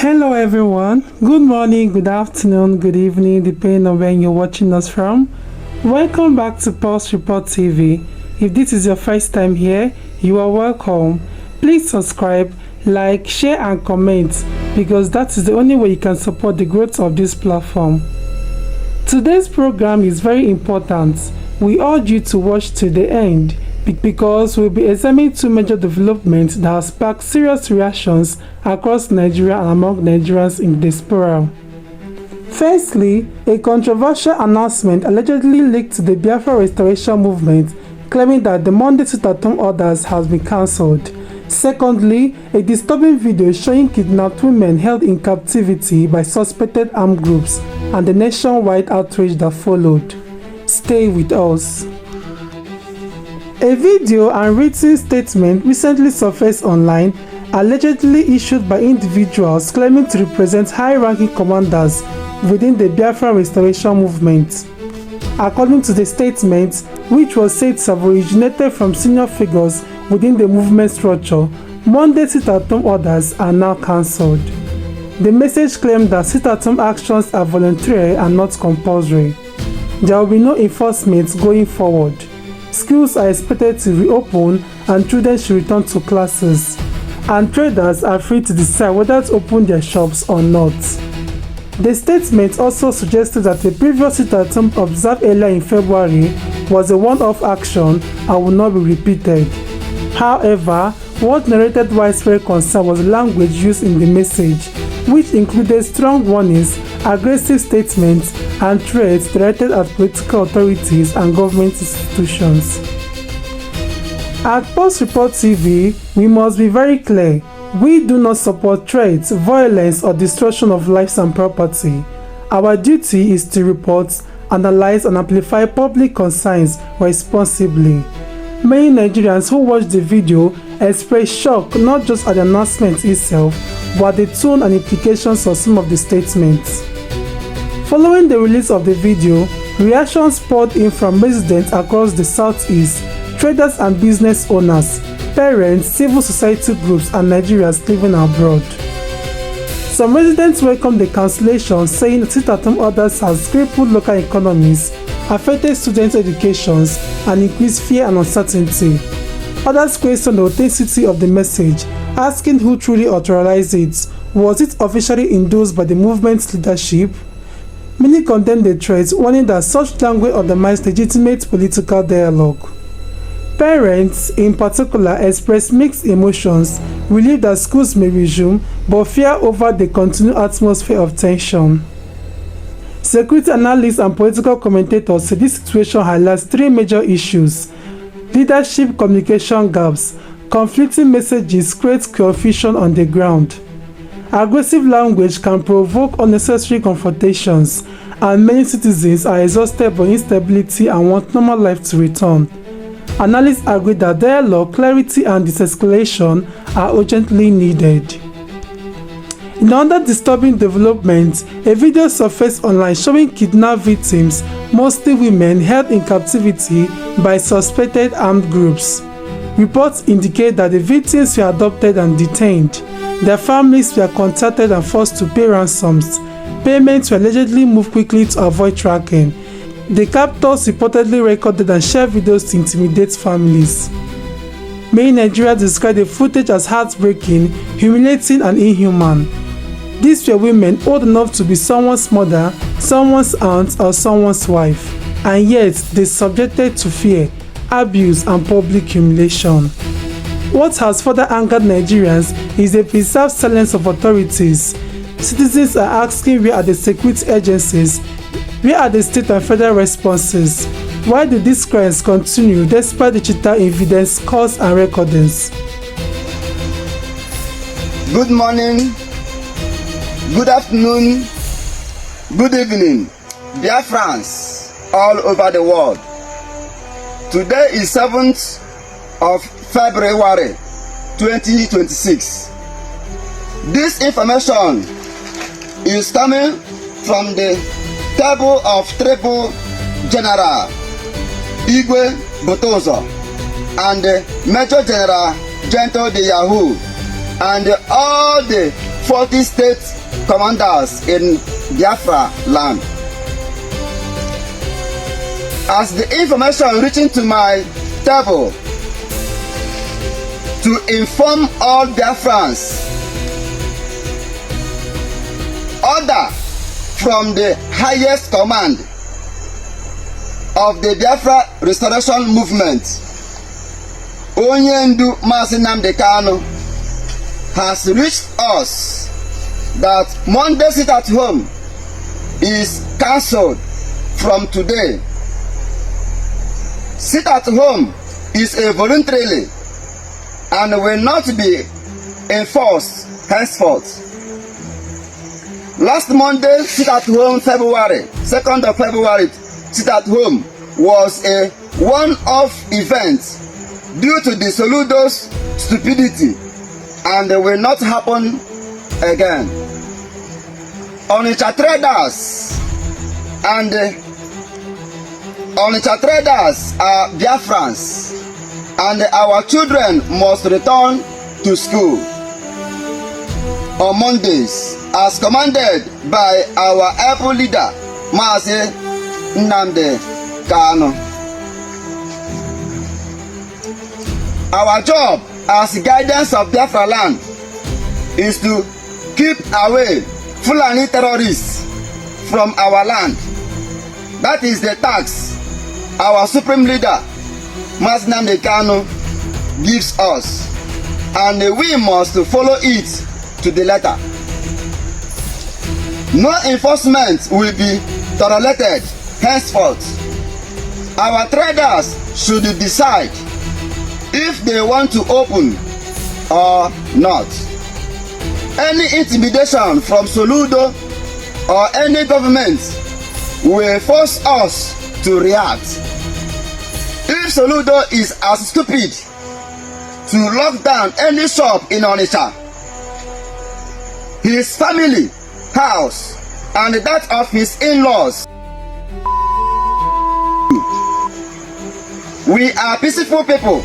Hello everyone, good morning, good afternoon, good evening, depending on where you're watching us from. Welcome back to Pulse Report TV. If this is your first time here, you are welcome. Please subscribe, like, share and comment because that is the only way you can support the growth of this platform. Today's program is very important. We urge you to watch to the end because we'll be examining two major developments that have sparked serious reactions across Nigeria and among Nigerians in the diaspora. Firstly, a controversial announcement allegedly leaked to the Biafra restoration movement claiming that the Monday sit-at-home orders has been cancelled. Secondly, a disturbing video showing kidnapped women held in captivity by suspected armed groups and the nationwide outrage that followed. Stay with us. A video and written statement recently surfaced online allegedly issued by individuals claiming to represent high-ranking commanders within the Biafra restoration movement. According to the statement, which was said to have originated from senior figures within the movement structure, Monday sit-at-home orders are now cancelled. The message claimed that sit-at-home actions are voluntary and not compulsory. There will be no enforcement going forward. Schools are expected to reopen and children should return to classes, and traders are free to decide whether to open their shops or not. The statement also suggested that the previous sit-at-home observed earlier in February was a one-off action and will not be repeated. However, what narrated widespread concern was the language used in the message, which included strong warnings, aggressive statements, and threats directed at political authorities and government institutions. At Pulse Report TV, we must be very clear. We do not support threats, violence, or destruction of lives and property. Our duty is to report, analyze, and amplify public concerns responsibly. Many Nigerians who watched the video expressed shock not just at the announcement itself, but the tone and implications of some of the statements. Following the release of the video, reactions poured in from residents across the southeast, traders and business owners, parents, civil society groups, and Nigerians living abroad. Some residents welcomed the cancellation, saying that sit-at-home orders has crippled local economies, affected students' educations, and increased fear and uncertainty. Others questioned the authenticity of the message, asking who truly authorized it. Was it officially endorsed by the movement's leadership? Many condemned the threat, warning that such language undermines legitimate political dialogue. Parents, in particular, expressed mixed emotions, relief that schools may resume, but fear over the continued atmosphere of tension. Security analysts and political commentators say this situation highlights three major issues: leadership communication gaps, conflicting messages create confusion on the ground. Aggressive language can provoke unnecessary confrontations, and many citizens are exhausted by instability and want normal life to return. Analysts agree that dialogue, clarity, and de-escalation are urgently needed. In another disturbing development, a video surfaced online showing kidnapped victims, mostly women, held in captivity by suspected armed groups. Reports indicate that the victims were adopted and detained. Their families were contacted and forced to pay ransoms. Payments were allegedly moved quickly to avoid tracking. The captors reportedly recorded and shared videos to intimidate families. Many Nigerians described the footage as heartbreaking, humiliating, and inhuman. These were women old enough to be someone's mother, someone's aunt, or someone's wife, and yet they subjected to fear, abuse, and public humiliation. What has further angered Nigerians is the preserved silence of authorities. Citizens are asking where are the security agencies, where are the state and federal responses? Why do these crimes continue despite digital evidence, calls, and recordings? Good morning, good afternoon, good evening, dear friends all over the world. Today is 7th of February 2026. This information is coming from the table of Triple General Igwe Botozo and Major General Gento de Yahoo and all the 40 state commanders in Biafra land. As the information reaching to my table to inform all Biafrans, order from the highest command of the Biafra Restoration Movement, Onye Ndu Mazi Nnamdi Kanu, has reached us that Monday sit at home is cancelled from today. Sit at home is a voluntarily and will not be enforced henceforth. Last Monday, sit at home February, 2nd of February, sit at home was a one-off event due to the Soludo's stupidity and will not happen again. Onitsha traders are Biafrans, and our children must return to school on Mondays as commanded by our able leader, Mazi Nnamdi Kanu. Our job as guidance of Biafra land is to keep away Fulani terrorists from our land. That is the task our supreme leader, Mazi Nnamdi Kanu, gives us, and we must follow it to the letter. No enforcement will be tolerated henceforth. Our traders should decide if they want to open or not. Any intimidation from Soludo or any government will force us to react. If Soludo is as stupid to lock down any shop in Onitsha, his family, house, and that of his in-laws, we are peaceful people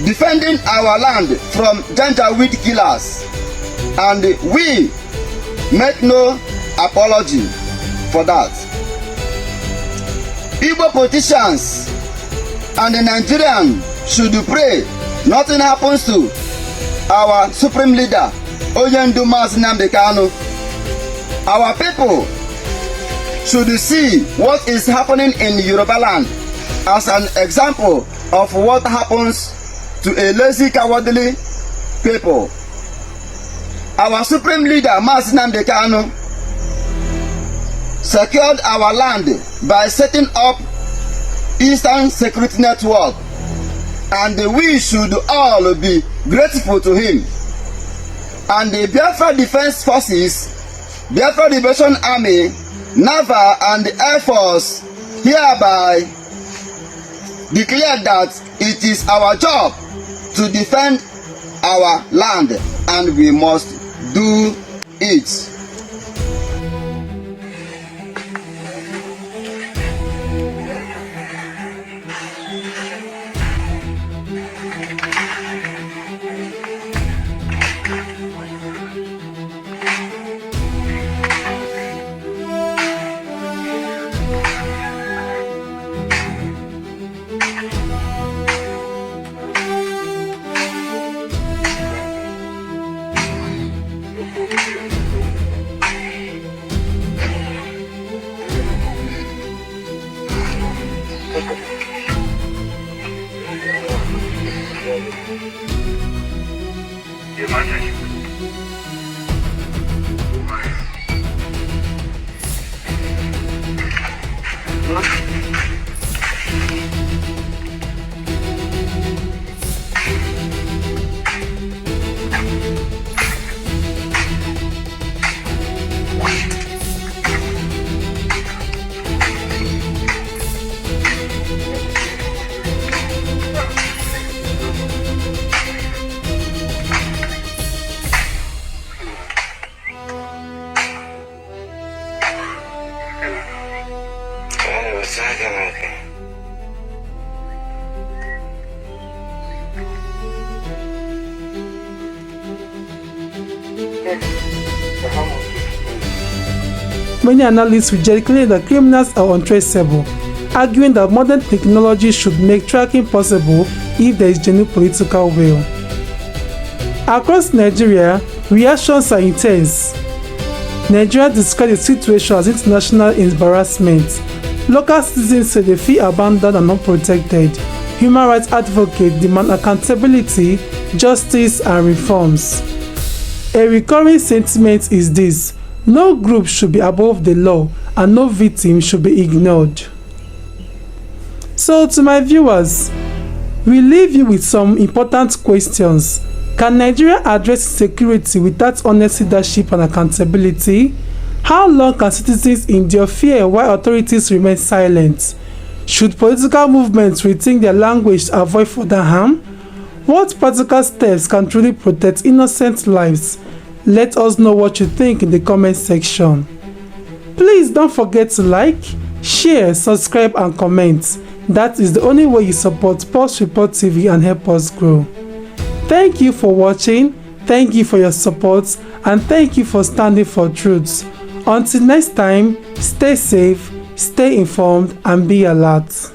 defending our land from Janjaweed killers, and we make no apology for that. Igbo politicians and the Nigerians should pray nothing happens to our supreme leader, Onye Ndu Mazi Nnamdi Kanu. Our people should see what is happening in Yoruba land as an example of what happens to a lazy, cowardly people. Our supreme leader, Mazi Nnamdi Kanu, secured our land by setting up Eastern Security Network, and we should all be grateful to him. And the Biafra Defense Forces, Biafra Liberation Army, Naval and the Air Force hereby declare that it is our job to defend our land, and we must do it. Many analysts reject claim that criminals are untraceable, arguing that modern technology should make tracking possible if there is genuine political will. Across Nigeria, reactions are intense. Nigeria described the situation as international embarrassment. Local citizens say they feel abandoned and unprotected. Human rights advocates demand accountability, justice, and reforms. A recurring sentiment is this: no group should be above the law and no victim should be ignored. So, to my viewers, we leave you with some important questions. Can Nigeria address security without honest leadership and accountability? How long can citizens endure fear while authorities remain silent? Should political movements rethink their language to avoid further harm? What practical steps can truly protect innocent lives? Let us know what you think in the comment section. Please don't forget to like, share, subscribe and comment. That is the only way you support Pulse Report TV and help us grow. Thank you for watching, thank you for your support, and thank you for standing for truth. Until next time, stay safe, stay informed, and be alert.